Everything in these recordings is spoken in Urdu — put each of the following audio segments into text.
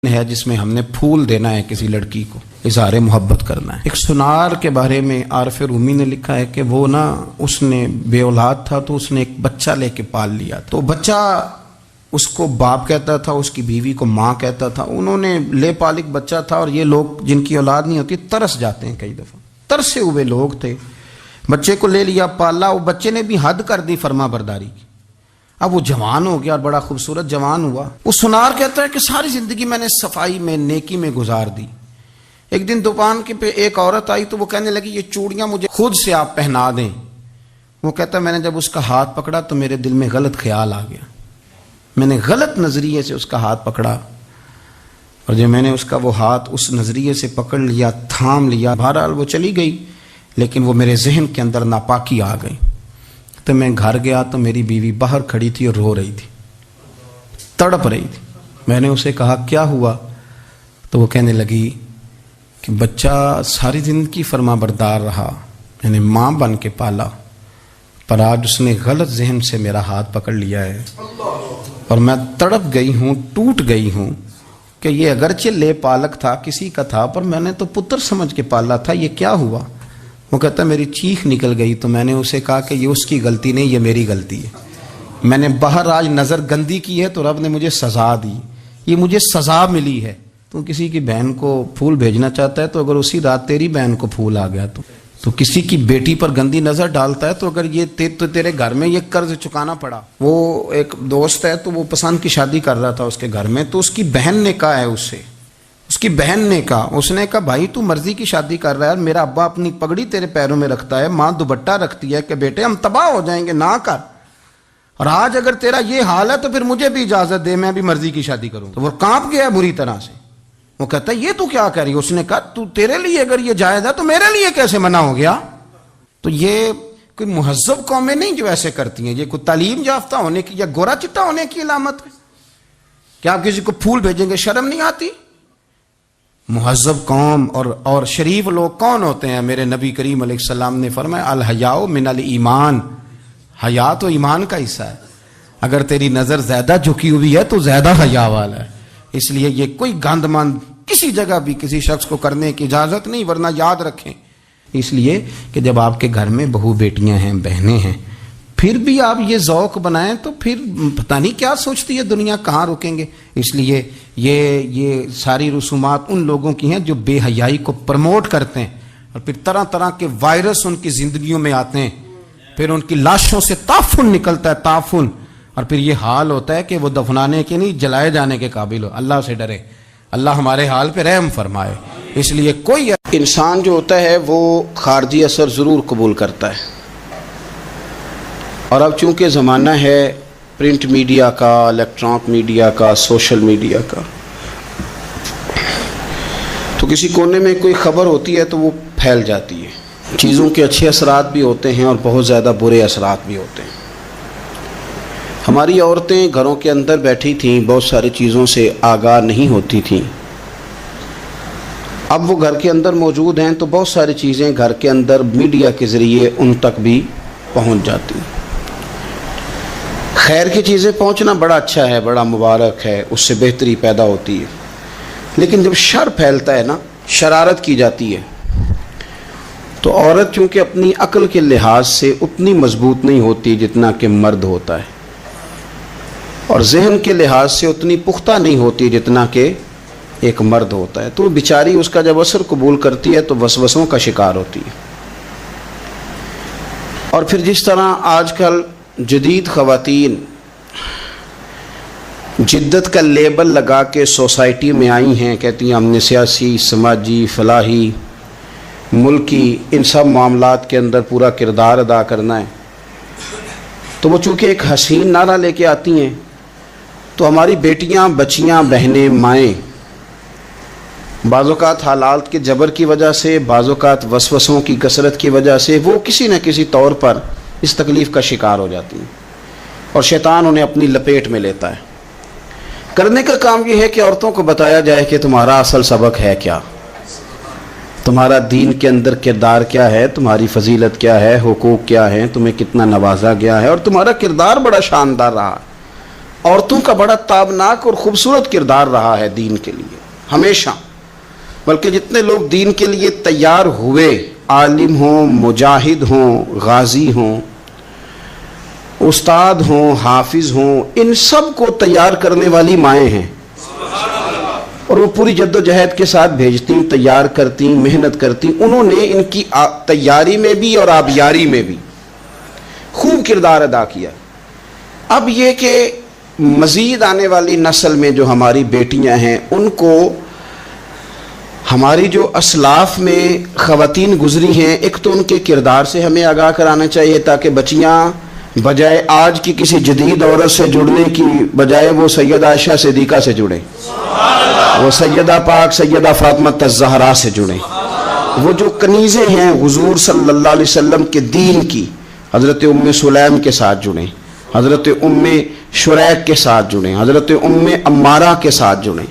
ہے جس میں ہم نے پھول دینا ہے کسی لڑکی کو، اظہار محبت کرنا ہے۔ ایک سنار کے بارے میں عارف رومی نے لکھا ہے کہ وہ اس نے بے اولاد تھا تو اس نے ایک بچہ لے کے پال لیا، تو بچہ اس کو باپ کہتا تھا، اس کی بیوی کو ماں کہتا تھا۔ انہوں نے لے پال ایک بچہ تھا، اور یہ لوگ جن کی اولاد نہیں ہوتی ترس جاتے ہیں، کئی دفعہ ترسے ہوئے لوگ تھے، بچے کو لے لیا، پالا، وہ بچے نے بھی حد کر دی فرما برداری کی۔ اب وہ جوان ہو گیا اور بڑا خوبصورت جوان ہوا۔ وہ سنار کہتا ہے کہ ساری زندگی میں نے صفائی میں، نیکی میں گزار دی۔ ایک دن دکان کے پہ ایک عورت آئی تو وہ کہنے لگی یہ چوڑیاں مجھے خود سے آپ پہنا دیں۔ وہ کہتا ہے میں نے جب اس کا ہاتھ پکڑا تو میرے دل میں غلط خیال آ گیا، میں نے غلط نظریے سے اس کا ہاتھ پکڑا، اور جب میں نے اس کا وہ ہاتھ اس نظریے سے پکڑ لیا، تھام لیا، بہرحال وہ چلی گئی، لیکن وہ میرے ذہن کے اندر ناپاکی آ گئی۔ تو میں گھر گیا تو میری بیوی باہر کھڑی تھی اور رو رہی تھی، تڑپ رہی تھی۔ میں نے اسے کہا کیا ہوا؟ تو وہ کہنے لگی کہ بچہ ساری زندگی فرما بردار رہا، میں نے ماں بن کے پالا، پر آج اس نے غلط ذہن سے میرا ہاتھ پکڑ لیا ہے، اور میں تڑپ گئی ہوں، ٹوٹ گئی ہوں کہ یہ اگرچہ لے پالک تھا، کسی کا تھا، پر میں نے تو پتر سمجھ کے پالا تھا، یہ کیا ہوا؟ وہ کہتا میری چیخ نکل گئی، تو میں نے اسے کہا کہ یہ اس کی غلطی نہیں، یہ میری غلطی ہے، میں نے باہر آج نظر گندی کی ہے تو رب نے مجھے سزا دی، یہ مجھے سزا ملی ہے۔ تو کسی کی بہن کو پھول بھیجنا چاہتا ہے تو اگر اسی رات تیری بہن کو پھول آ گیا تو کسی کی بیٹی پر گندی نظر ڈالتا ہے، تو اگر یہ تو تیرے گھر میں یہ قرض چکانا پڑا۔ وہ ایک دوست ہے تو وہ پسند کی شادی کر رہا تھا اس کے گھر میں، تو اس کی بہن نے کہا ہے اس کی بہن نے کہا، اس نے کہا بھائی تو مرضی کی شادی کر رہا ہے، میرا ابا اپنی پگڑی تیرے پیروں میں رکھتا ہے، ماں دوپٹہ رکھتی ہے کہ بیٹے ہم تباہ ہو جائیں گے، نہ کر، اور آج اگر تیرا یہ حال ہے تو پھر مجھے بھی اجازت دے، میں بھی مرضی کی شادی کروں۔ تو وہ کانپ گیا بری طرح سے، وہ کہتا ہے یہ تو کیا کر رہی ہے؟ اس نے کہا تو تیرے لیے اگر یہ جائز ہے تو میرے لیے کیسے منع ہو گیا؟ تو یہ کوئی مہذب قومیں نہیں جو ایسے کرتی ہیں، یہ کوئی تعلیم یافتہ ہونے کی یا گورا چٹا ہونے کی علامت ہے؟ کیا آپ کسی کو پھول بھیجیں گے؟ شرم نہیں آتی؟ مہذب قوم اور شریف لوگ کون ہوتے ہیں؟ میرے نبی کریم علیہ السلام نے فرمایا الحیاء من الایمان، حیا تو ایمان کا حصہ ہے، اگر تیری نظر زیادہ جھکی ہوئی ہے تو زیادہ حیا والا ہے۔ اس لیے یہ کوئی گند مند کسی جگہ بھی کسی شخص کو کرنے کی اجازت نہیں، ورنہ یاد رکھیں، اس لیے کہ جب آپ کے گھر میں بہو بیٹیاں ہیں، بہنیں ہیں، پھر بھی آپ یہ ذوق بنائیں تو پھر پتہ نہیں کیا سوچتی ہے دنیا، کہاں رکیں گے۔ اس لیے یہ ساری رسومات ان لوگوں کی ہیں جو بے حیائی کو پروموٹ کرتے ہیں، اور پھر طرح طرح کے وائرس ان کی زندگیوں میں آتے ہیں، پھر ان کی لاشوں سے تعفن نکلتا ہے، تعفن، اور پھر یہ حال ہوتا ہے کہ وہ دفنانے کے نہیں جلائے جانے کے قابل ہو۔ اللہ سے ڈرے، اللہ ہمارے حال پہ رحم فرمائے۔ اس لیے کوئی انسان جو ہوتا ہے وہ خارجی اثر ضرور قبول کرتا ہے، اور اب چونکہ زمانہ ہے پرنٹ میڈیا کا، الیکٹرانک میڈیا کا، سوشل میڈیا کا، تو کسی کونے میں کوئی خبر ہوتی ہے تو وہ پھیل جاتی ہے۔ چیزوں کے اچھے اثرات بھی ہوتے ہیں اور بہت زیادہ برے اثرات بھی ہوتے ہیں۔ ہماری عورتیں گھروں کے اندر بیٹھی تھیں، بہت ساری چیزوں سے آگاہ نہیں ہوتی تھیں، اب وہ گھر کے اندر موجود ہیں تو بہت ساری چیزیں گھر کے اندر میڈیا کے ذریعے ان تک بھی پہنچ جاتی ہیں۔ خیر کی چیزیں پہنچنا بڑا اچھا ہے، بڑا مبارک ہے، اس سے بہتری پیدا ہوتی ہے، لیکن جب شر پھیلتا ہے نا، شرارت کی جاتی ہے، تو عورت چونکہ اپنی عقل کے لحاظ سے اتنی مضبوط نہیں ہوتی جتنا کہ مرد ہوتا ہے، اور ذہن کے لحاظ سے اتنی پختہ نہیں ہوتی جتنا کہ ایک مرد ہوتا ہے، تو بیچاری اس کا جب اثر قبول کرتی ہے تو وسوسوں کا شکار ہوتی ہے۔ اور پھر جس طرح آج کل جدید خواتین جدت کا لیبل لگا کے سوسائٹی میں آئی ہیں، کہتی ہیں ہم نے سیاسی، سماجی، فلاحی، ملکی، ان سب معاملات کے اندر پورا کردار ادا کرنا ہے، تو وہ چونکہ ایک حسین نعرہ لے کے آتی ہیں، تو ہماری بیٹیاں، بچیاں، بہنیں، مائیں بعض اوقات حالات کے جبر کی وجہ سے، بعض اوقات وسوسوں کی کثرت کی وجہ سے وہ کسی نہ کسی طور پر اس تکلیف کا شکار ہو جاتی ہیں، اور شیطان انہیں اپنی لپیٹ میں لیتا ہے۔ کرنے کا کام یہ ہے کہ عورتوں کو بتایا جائے کہ تمہارا اصل سبق ہے کیا، تمہارا دین کے اندر کردار کیا ہے، تمہاری فضیلت کیا ہے، حقوق کیا ہیں، تمہیں کتنا نوازا گیا ہے، اور تمہارا کردار بڑا شاندار رہا، عورتوں کا بڑا تابناک اور خوبصورت کردار رہا ہے دین کے لیے ہمیشہ. بلکہ جتنے لوگ دین کے لیے تیار ہوئے، عالم ہوں، مجاہد ہوں، غازی ہوں، استاد ہوں، حافظ ہوں، ان سب کو تیار کرنے والی مائیں ہیں. اور وہ پوری جد و جہد کے ساتھ بھیجتی، تیار کرتی، محنت کرتی. انہوں نے ان کی تیاری میں بھی اور آبیاری میں بھی خوب کردار ادا کیا. اب یہ کہ مزید آنے والی نسل میں جو ہماری بیٹیاں ہیں، ان کو ہماری جو اسلاف میں خواتین گزری ہیں، ایک تو ان کے کردار سے ہمیں آگاہ کرانا چاہیے، تاکہ بچیاں بجائے آج کی کسی جدید عورت سے جڑنے کی بجائے وہ سیدہ عائشہ صدیقہ سے جڑیں، وہ سیدہ پاک سیدہ فاطمہ الزہرا سے جڑیں. وہ جو کنیزیں ہیں حضور صلی اللہ علیہ وسلم کے دین کی، حضرت ام سلیم کے ساتھ جڑیں، حضرت ام شریک کے ساتھ جڑیں، حضرت ام عمارہ کے ساتھ جڑیں.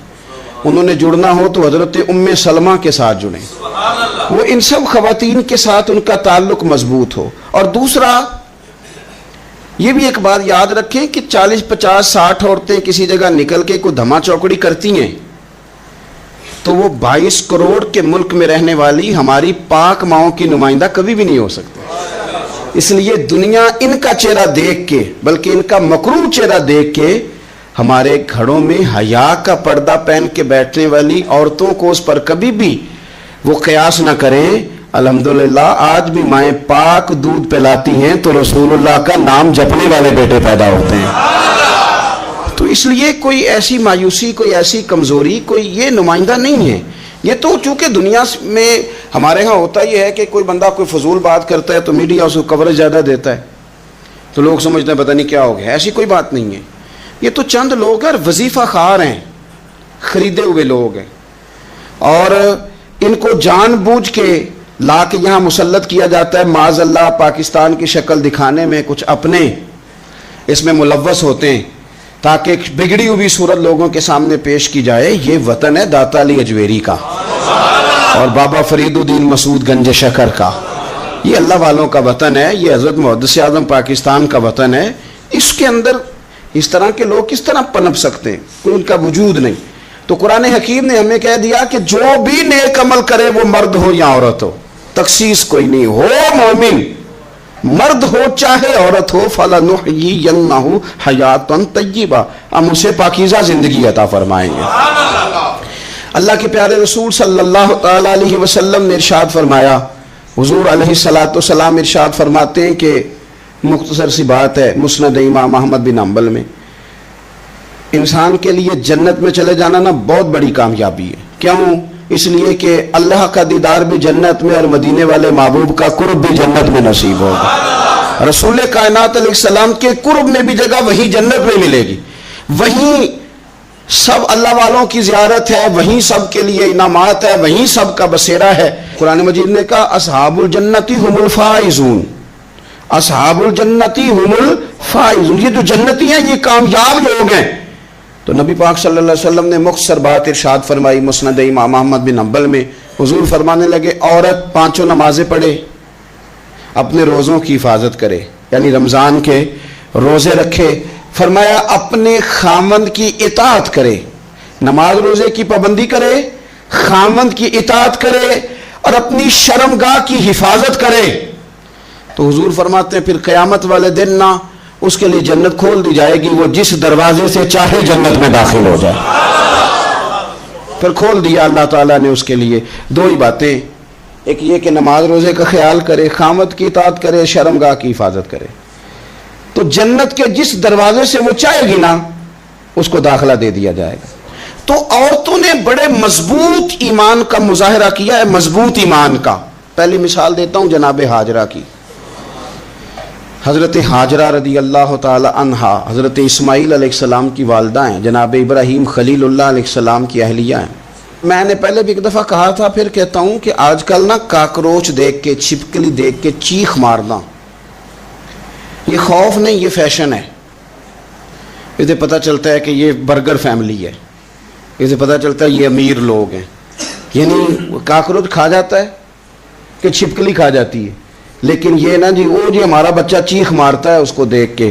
انہوں نے جڑنا ہو تو حضرت ام سلمہ کے ساتھ جڑیں. وہ ان سب خواتین کے ساتھ ان کا تعلق مضبوط ہو. اور دوسرا یہ بھی ایک بات یاد رکھیں کہ 40 50 60 عورتیں کسی جگہ نکل کے کوئی دھما چوکڑی کرتی ہیں تو وہ 22 کروڑ کے ملک میں رہنے والی ہماری پاک ماؤں کی نمائندہ کبھی بھی نہیں ہو سکتی. اس لیے دنیا ان کا چہرہ دیکھ کے، بلکہ ان کا مکروہ چہرہ دیکھ کے، ہمارے گھروں میں حیا کا پردہ پہن کے بیٹھنے والی عورتوں کو اس پر کبھی بھی وہ قیاس نہ کریں. الحمدللہ آج بھی مائیں پاک دودھ پلاتی ہیں تو رسول اللہ کا نام جپنے والے بیٹے پیدا ہوتے ہیں. تو اس لیے کوئی ایسی مایوسی، کوئی ایسی کمزوری، کوئی یہ نمائندہ نہیں ہے. یہ تو چونکہ دنیا میں ہمارے ہاں ہوتا یہ ہے کہ کوئی بندہ کوئی فضول بات کرتا ہے تو میڈیا اس کو کوریج زیادہ دیتا ہے تو لوگ سمجھتے ہیں پتہ نہیں کیا ہو گیا. ایسی کوئی بات نہیں ہے. یہ تو چند لوگ ہیں، وظیفہ خار ہیں، خریدے ہوئے لوگ ہیں، اور ان کو جان بوجھ کے لا کے یہاں مسلط کیا جاتا ہے. معاذ اللہ پاکستان کی شکل دکھانے میں کچھ اپنے اس میں ملوث ہوتے ہیں تاکہ بگڑی ہوئی صورت لوگوں کے سامنے پیش کی جائے. یہ وطن ہے داتا علی اجویری کا اور بابا فرید الدین مسعود گنج شکر کا. یہ اللہ والوں کا وطن ہے، یہ حضرت محدث اعظم پاکستان کا وطن ہے. اس کے اندر اس طرح کے لوگ کس طرح پنپ سکتے ہیں؟ کوئی ان کا وجود نہیں. تو قرآن حکیم نے ہمیں کہہ دیا کہ جو بھی نیک عمل کرے وہ مرد ہو یا عورت ہو، تخصیص کوئی نہیں، ہو مومن، مرد ہو چاہے عورت ہو، فَلَنُحْيِيَنَّهُ حَيَاةً طَيِّبَةً، ہم اسے پاکیزہ زندگی عطا فرمائیں گے. اللہ کے پیارے رسول صلی اللہ تعالی علیہ وسلم نے ارشاد فرمایا، حضور علیہ السلام ارشاد فرماتے ہیں کہ مختصر سی بات ہے، مسند امام احمد بن حنبل میں، انسان کے لیے جنت میں چلے جانا نا بہت بڑی کامیابی ہے. کیوں؟ اس لیے کہ اللہ کا دیدار بھی جنت میں اور مدینے والے محبوب کا قرب بھی جنت میں نصیب ہوگا. رسول کائنات علیہ السلام کے قرب میں بھی جگہ وہی جنت میں ملے گی. وہیں سب اللہ والوں کی زیارت ہے، وہیں سب کے لیے انعامات ہے، وہیں سب کا بسیرا ہے. قرآن مجید نے کہا اصحاب الجنتی هم الفائزون، اصحاب الجنتی هم الفائزون، یہ جو جنتی ہیں یہ کامیاب لوگ ہیں. تو نبی پاک صلی اللہ علیہ وسلم نے مختصر بات ارشاد فرمائی مسند امام احمد بن حنبل میں. حضور فرمانے لگے عورت 5 نمازیں پڑھے، اپنے روزوں کی حفاظت کرے، یعنی رمضان کے روزے رکھے. فرمایا اپنے خامند کی اطاعت کرے، نماز روزے کی پابندی کرے، خامند کی اطاعت کرے اور اپنی شرمگاہ کی حفاظت کرے. تو حضور فرماتے ہیں پھر قیامت والے دن نہ اس کے لیے جنت کھول دی جائے گی، وہ جس دروازے سے چاہے جنت میں داخل ہو جائے. پھر کھول دیا اللہ تعالیٰ نے اس کے لیے. 2 ہی باتیں، ایک یہ کہ نماز روزے کا خیال کرے، خامد کی اطاعت کرے، شرمگاہ کی حفاظت کرے، تو جنت کے جس دروازے سے وہ چاہے گی نا اس کو داخلہ دے دیا جائے گا. تو عورتوں نے بڑے مضبوط ایمان کا مظاہرہ کیا ہے، مضبوط ایمان کا. پہلی مثال دیتا ہوں جناب ہاجرہ کی. حضرت ہاجرہ رضی اللہ تعالی عنہا حضرت اسماعیل علیہ السلام کی والدہ ہیں، جناب ابراہیم خلیل اللہ علیہ السلام کی اہلیہ ہیں. میں نے پہلے بھی ایک دفعہ کہا تھا، پھر کہتا ہوں کہ آج کل نا کاکروچ دیکھ کے، چھپکلی دیکھ کے چیخ مارنا یہ خوف نہیں، یہ فیشن ہے. اسے پتہ چلتا ہے کہ یہ برگر فیملی ہے، اسے پتہ چلتا ہے یہ امیر لوگ ہیں. یعنی کاکروچ کھا جاتا ہے کہ چھپکلی کھا جاتی ہے، لیکن یہ نا جی وہ جی ہمارا بچہ چیخ مارتا ہے اس کو دیکھ کے،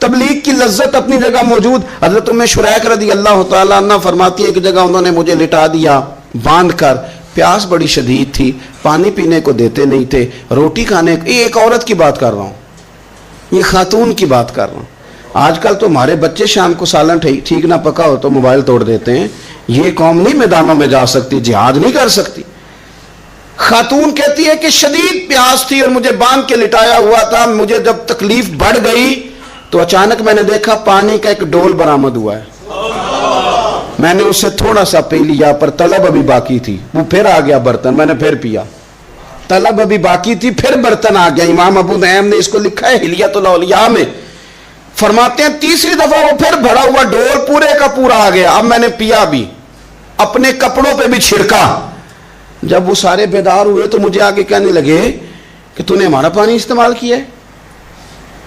تبلیغ کی لذت اپنی جگہ موجود. حضرت ام شریک رضی اللہ تعالیٰ عنہ فرماتی ہے کہ جگہ انہوں نے مجھے لٹا دیا باندھ کر, پیاس بڑی شدید تھی, پانی پینے کو دیتے نہیں تھے, روٹی کھانے کو, یہ ایک عورت کی بات کر رہا ہوں, یہ خاتون کی بات کر رہا ہوں. آج کل تو ہمارے بچے شام کو سالن ٹھیک نہ پکا ہو تو موبائل توڑ دیتے ہیں. یہ قوم نہیں میدانوں میں جا سکتی, جہاد نہیں کر سکتی. خاتون کہتی ہے کہ شدید پیاس تھی اور مجھے باندھ کے لٹایا ہوا تھا. مجھے جب تکلیف بڑھ گئی تو اچانک میں نے دیکھا پانی کا ایک ڈول برآمد ہوا ہے. میں نے اسے تھوڑا سا پی لیا, پر طلب ابھی باقی تھی. وہ پھر آ گیا برتن, میں نے پھر پیا. طلب ابھی باقی تھی, پھر برتن آ گیا. امام ابو نعیم نے اس کو لکھا ہے حلیۃ الاولیاء میں, فرماتے ہیں تیسری دفعہ وہ پھر بھرا ہوا ڈول پورے کا پورا آ گیا. اب میں نے پیا بھی, اپنے کپڑوں پہ بھی چھڑکا. جب وہ سارے بیدار ہوئے تو مجھے آگے کہنے لگے کہ تو نے ہمارا پانی استعمال کیا ہے.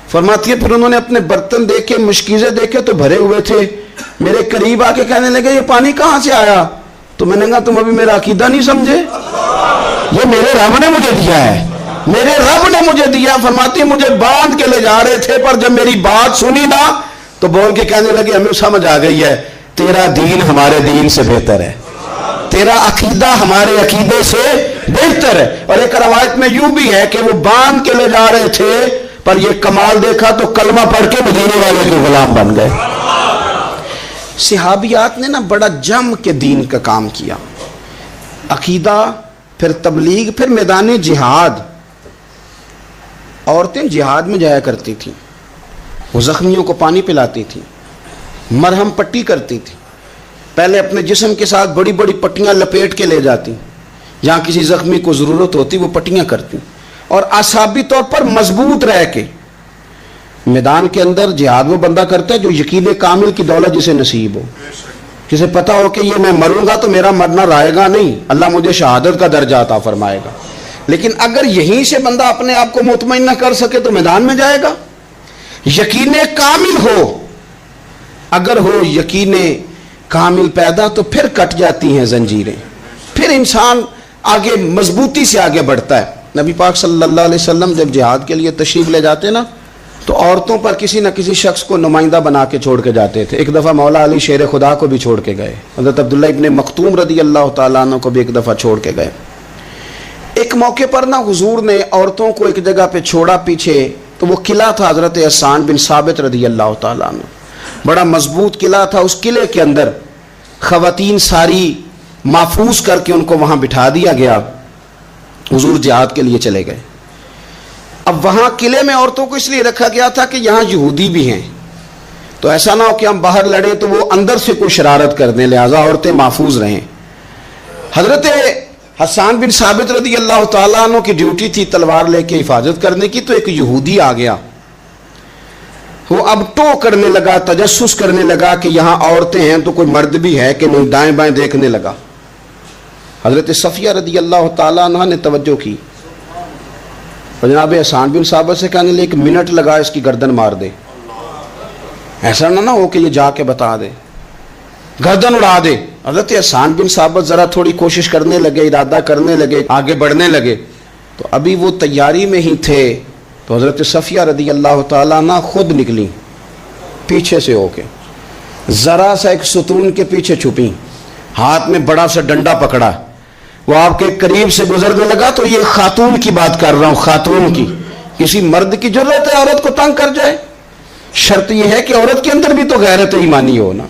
فرماتی ہے پھر انہوں نے اپنے برتن دیکھے, مشکیزیں دیکھے تو بھرے ہوئے تھے. میرے قریب آ کے کہنے لگے یہ پانی کہاں سے آیا؟ تو میں نے کہا تم ابھی میرا عقیدہ نہیں سمجھے, یہ میرے رب نے مجھے دیا ہے, میرے رب نے مجھے دیا. فرماتی ہے مجھے باندھ کے لے جا رہے تھے, پر جب میری بات سنی نا تو بول کے کہنے لگے ہمیں سمجھ آ گئی ہے, تیرا دین ہمارے دین سے بہتر ہے, تیرا عقیدہ ہمارے عقیدے سے بہتر ہے. اور ایک روایت میں یوں بھی ہے کہ وہ باندھ کے لے جا رہے تھے, پر یہ کمال دیکھا تو کلمہ پڑھ کے مدینے والے کے غلام بن گئے. صحابیات نے نا بڑا جم کے دین کا کام کیا. عقیدہ, پھر تبلیغ, پھر میدان جہاد. عورتیں جہاد میں جایا کرتی تھیں, وہ زخمیوں کو پانی پلاتی تھیں, مرہم پٹی کرتی تھیں. پہلے اپنے جسم کے ساتھ بڑی بڑی پٹیاں لپیٹ کے لے جاتی, جہاں کسی زخمی کو ضرورت ہوتی وہ پٹیاں کرتی, اور اعصابی طور پر مضبوط رہ کے. میدان کے اندر جہاد وہ بندہ کرتا ہے جو یقین کامل کی دولت جسے نصیب ہو, جسے پتا ہو کہ یہ میں مروں گا تو میرا مرنا رائے گا نہیں, اللہ مجھے شہادت کا درجہ عطا فرمائے گا. لیکن اگر یہیں سے بندہ اپنے آپ کو مطمئن نہ کر سکے تو میدان میں جائے گا. یقین کامل ہو, اگر ہو یقین کامل پیدا تو پھر کٹ جاتی ہیں زنجیریں, پھر انسان آگے مضبوطی سے آگے بڑھتا ہے. نبی پاک صلی اللہ علیہ وسلم جب جہاد کے لیے تشریف لے جاتے نا تو عورتوں پر کسی نہ کسی شخص کو نمائندہ بنا کے چھوڑ کے جاتے تھے. ایک دفعہ مولا علی شیر خدا کو بھی چھوڑ کے گئے, حضرت عبداللہ ابن مختوم رضی اللہ تعالیٰ عنہ کو بھی ایک دفعہ چھوڑ کے گئے. ایک موقع پر نا حضور نے عورتوں کو ایک جگہ پہ چھوڑا پیچھے, تو وہ قلعہ تھا حضرت حسان بن ثابت رضی اللہ تعالیٰ عنہ, بڑا مضبوط قلعہ تھا. اس قلعے کے اندر خواتین ساری محفوظ کر کے ان کو وہاں بٹھا دیا گیا. حضور جہاد کے لیے چلے گئے. اب وہاں قلعے میں عورتوں کو اس لیے رکھا گیا تھا کہ یہاں یہودی بھی ہیں, تو ایسا نہ ہو کہ ہم باہر لڑیں تو وہ اندر سے کوئی شرارت کر دیں, لہٰذا عورتیں محفوظ رہیں. حضرت حسان بن ثابت رضی اللہ تعالیٰ عنہ کی ڈیوٹی تھی تلوار لے کے حفاظت کرنے کی, تو ایک یہودی آ گیا. وہ اب ٹو کرنے لگا, تجسس کرنے لگا کہ یہاں عورتیں ہیں تو کوئی مرد بھی ہے کہ نہیں, دائیں بائیں دیکھنے لگا. حضرت صفیہ رضی اللہ تعالیٰ عنہ نے توجہ کی, جناب حسان بن ثابت سے کہنے لے 1 منٹ لگا اس کی گردن مار دے, ایسا نہ ہو کہ یہ جا کے بتا دے, گردن اڑا دے. حضرت حسان بن ثابت ذرا تھوڑی کوشش کرنے لگے, ارادہ کرنے لگے, آگے بڑھنے لگے, تو ابھی وہ تیاری میں ہی تھے تو حضرت صفیہ رضی اللہ تعالیٰ عنہ خود نکلی پیچھے سے ہو کے, ذرا سا ایک ستون کے پیچھے چھپی, ہاتھ میں بڑا سا ڈنڈا پکڑا. وہ آپ کے قریب سے گزرنے لگا, تو یہ خاتون کی بات کر رہا ہوں, خاتون کی. کسی مرد کی ضرورت ہے عورت کو تنگ کر جائے؟ شرط یہ ہے کہ عورت کے اندر بھی تو غیرت ایمانی ہونا,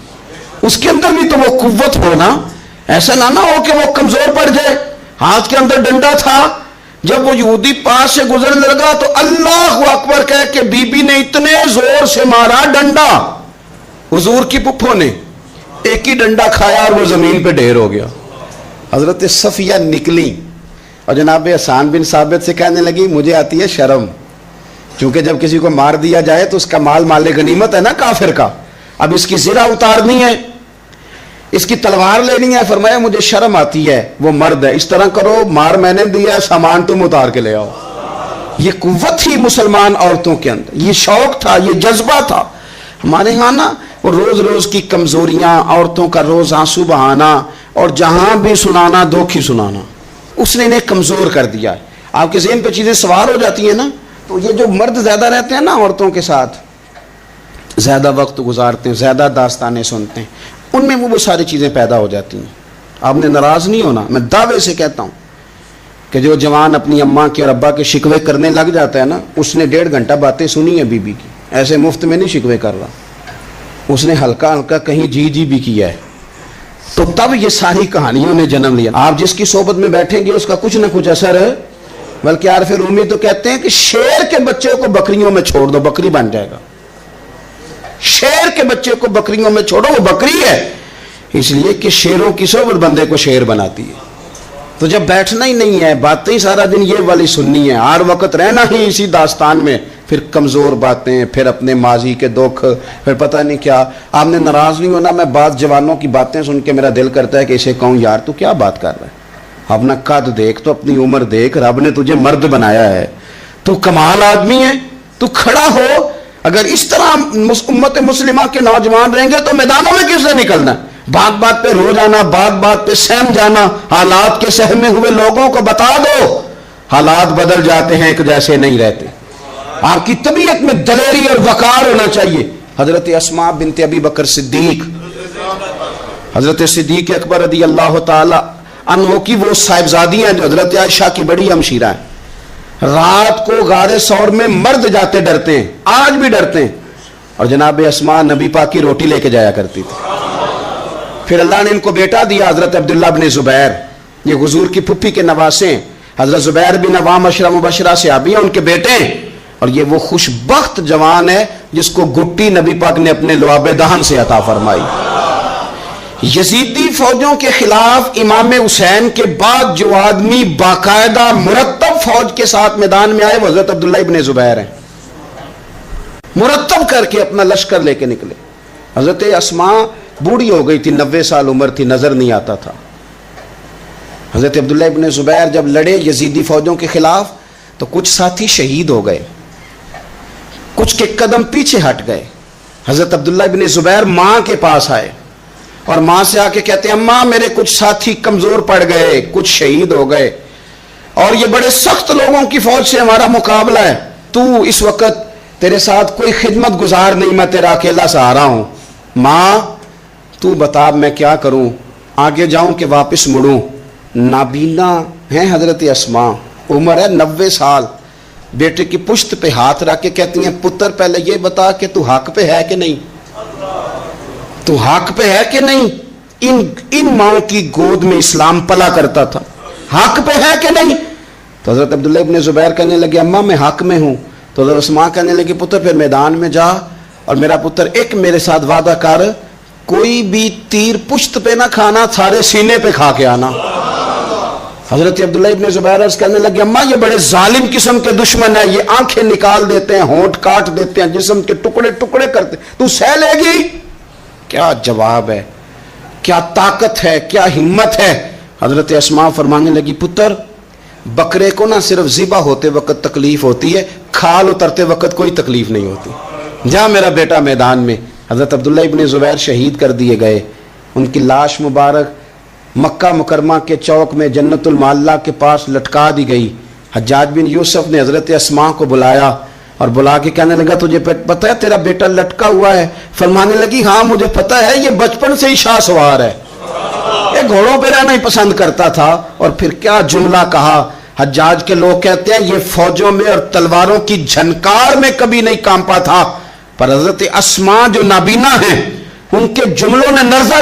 اس کے اندر بھی تو وہ قوت ہونا. ایسا نہ ہو کہ وہ کمزور پڑ جائے. ہاتھ کے اندر ڈنڈا تھا, جب وہ یہودی پاس سے گزرنے لگا تو اللہ اکبر کہہ کے بی بی نے اتنے زور سے مارا ڈنڈا, حضور کی پپھوں نے ایک ہی ڈنڈا کھایا اور وہ زمین پہ ڈھیر ہو گیا. حضرت صفیہ نکلی اور جناب حسان بن ثابت سے کہنے لگی مجھے آتی ہے شرم, کیونکہ جب کسی کو مار دیا جائے تو اس کا مال مال غنیمت ہے نا کافر کا, اب اس کی زرہ اتارنی ہے, اس کی تلوار لینی ہے. فرمایا مجھے شرم آتی ہے, وہ مرد ہے, اس طرح کرو مار میں نے دیا, سامان تم اتار کے لے آؤ. یہ قوت تھی مسلمان عورتوں کے اندر, یہ شوق تھا, یہ جذبہ تھا. ہمارے ہاں نا وہ روز روز کی کمزوریاں, عورتوں کا روز آنسو بہانا اور جہاں بھی سنانا دھوکھی سنانا, اس نے انہیں کمزور کر دیا ہے. آپ کے ذہن پہ چیزیں سوار ہو جاتی ہیں نا, تو یہ جو مرد زیادہ رہتے ہیں نا عورتوں کے ساتھ, زیادہ وقت گزارتے ہیں، زیادہ داستانیں سنتے ہیں، ان میں وہ ساری چیزیں پیدا ہو جاتی ہیں۔ آپ نے ناراض نہیں ہونا، میں دعوے سے کہتا ہوں کہ جو جوان اپنی اماں کے اور ابا کے شکوے کرنے لگ جاتا ہے نا، اس نے 1.5 گھنٹہ باتیں سنی ہیں بیوی کی، ایسے مفت میں نہیں شکوے کر رہا، اس نے ہلکا ہلکا کہیں جی بھی کیا ہے، تو تب یہ ساری کہانیوں نے جنم لیا۔ آپ جس کی صحبت میں بیٹھیں گے اس کا کچھ نہ کچھ اثر ہے، بلکہ عارف رومی تو کہتے ہیں کہ شیر کے بچے کو بکریوں میں چھوڑ دو، بکری بن جائے گا۔ شیر کے بچے کو بکریوں میں چھوڑو، وہ بکری ہے، اس لیے کہ شیروں کی صحبت بندے کو شیر بناتی ہے۔ تو جب بیٹھنا ہی نہیں ہے، باتیں سارا دن یہ والی سننی ہے، ہر وقت رہنا ہی اسی داستان میں، پھر کمزور باتیں، پھر اپنے ماضی کے دکھ، پھر پتہ نہیں کیا۔ آپ نے ناراض نہیں ہونا، میں بعض جوانوں کی باتیں سن کے میرا دل کرتا ہے کہ اسے کہوں یار تو کیا بات کر رہا ہے، اپنا قد دیکھ، تو اپنی عمر دیکھ، رب نے تجھے مرد بنایا ہے، تو کمال آدمی ہے، تو کھڑا ہو۔ اگر اس طرح امت مسلمہ کے نوجوان رہیں گے تو میدانوں میں کس سے نکلنا ہے؟ بات بات پہ رو جانا، بات بات پہ سہم جانا، حالات کے سہمے ہوئے لوگوں کو بتا دو حالات بدل جاتے ہیں، ایک جیسے نہیں رہتے۔ آپ کی طبیعت میں دلیری اور وقار ہونا چاہیے۔ حضرت اسماء بنت ابی بکر صدیق، حضرت صدیق اکبر رضی اللہ تعالی عنہ کی وہ صاحبزادی ہیں جو حضرت عائشہ کی بڑی ہمشیرہ ہیں۔ رات کو غار ثور میں مرد جاتے ڈرتے ہیں، آج بھی ڈرتے ہیں، اور جناب اسماء نبی پاک کی روٹی لے کے جایا کرتی تھی۔ پھر اللہ نے ان کو بیٹا دیا، حضرت عبداللہ بن زبیر، یہ حضور کی پھپھی کے نواسے ہیں، حضرت زبیر بن عوام عشرہ مبشرہ صحابی ہیں، ان کے بیٹے ہیں، اور یہ وہ خوش بخت جوان ہے جس کو گٹی نبی پاک نے اپنے لعاب دہن سے عطا فرمائی۔ یزیدی فوجوں کے خلاف امام حسین کے بعد جو آدمی باقاعدہ مرتب فوج کے ساتھ میدان میں آئے وہ حضرت عبداللہ ابن زبیر ہیں، مرتب کر کے اپنا لشکر لے کے نکلے۔ حضرت اسماء بوڑھی ہو گئی تھی، 90 سال عمر تھی، نظر نہیں آتا تھا۔ حضرت عبداللہ ابن زبیر جب لڑے یزیدی فوجوں کے خلاف تو کچھ ساتھی شہید ہو گئے، کچھ کے قدم پیچھے ہٹ گئے۔ حضرت عبداللہ ابن زبیر ماں کے پاس آئے اور ماں سے آ کے کہتے ہیں اماں میرے کچھ ساتھی کمزور پڑ گئے، کچھ شہید ہو گئے، اور یہ بڑے سخت لوگوں کی فوج سے ہمارا مقابلہ ہے، تو اس وقت تیرے ساتھ کوئی خدمت گزار نہیں، میں تیرا اکیلا سہارا ہوں، ماں تو بتا میں کیا کروں، آگے جاؤں کہ واپس مڑوں؟ نابینا ہیں حضرت اسماء، عمر ہے 90 سال، بیٹے کی پشت پہ ہاتھ رکھ کے کہتی ہیں پتر پہلے یہ بتا کہ تو حق پہ ہے کہ نہیں، تو حق پہ ہے کہ نہیں؟ ان ماں کی گود میں اسلام پلا کرتا تھا، حق پہ ہے کہ نہیں؟ تو حضرت عبداللہ ابن زبیر کہنے لگے اماں میں حق میں ہوں۔ تو حضرت اسماء کہنے لگے پتر پھر میدان میں جا، اور میرا پتر ایک میرے ساتھ وعدہ کر، کوئی بھی تیر پشت پہ نہ کھانا، سارے سینے پہ کھا کے آنا۔ حضرت عبداللہ ابن زبیر عرض کرنے لگے اماں یہ بڑے ظالم قسم کے دشمن ہیں، یہ آنکھیں نکال دیتے ہیں، ہونٹ کاٹ دیتے ہیں، جسم کے ٹکڑے ٹکڑے کرتے، تو سہ لے گی؟ کیا جواب ہے، کیا طاقت ہے، کیا ہمت ہے۔ حضرت اسماء فرمانے لگی پتر بکرے کو نہ صرف ذبح ہوتے وقت تکلیف ہوتی ہے، کھال اترتے وقت کوئی تکلیف نہیں ہوتی، جا میرا بیٹا میدان میں۔ حضرت عبداللہ ابن زبیر شہید کر دیے گئے، ان کی لاش مبارک مکہ مکرمہ کے چوک میں جنت المعلیٰ کے پاس لٹکا دی گئی۔ حجاج بن یوسف نے حضرت اسماء کو بلایا اور بلا کے کہنے لگا تجھے پتہ ہے تیرا بیٹا لٹکا ہوا ہے؟ فرمانے لگی ہاں مجھے پتہ ہے، یہ بچپن سے ہی شاہ سوار ہے، یہ گھوڑوں پہ رہنا ہی پسند کرتا تھا۔ اور پھر کیا جملہ کہا، حجاج کے لوگ کہتے ہیں یہ فوجوں میں اور تلواروں کی جھنکار میں کبھی نہیں کانپا تھا، پر حضرت اسماء جو نابینا ہیں ان کے جملوں نے نرزہ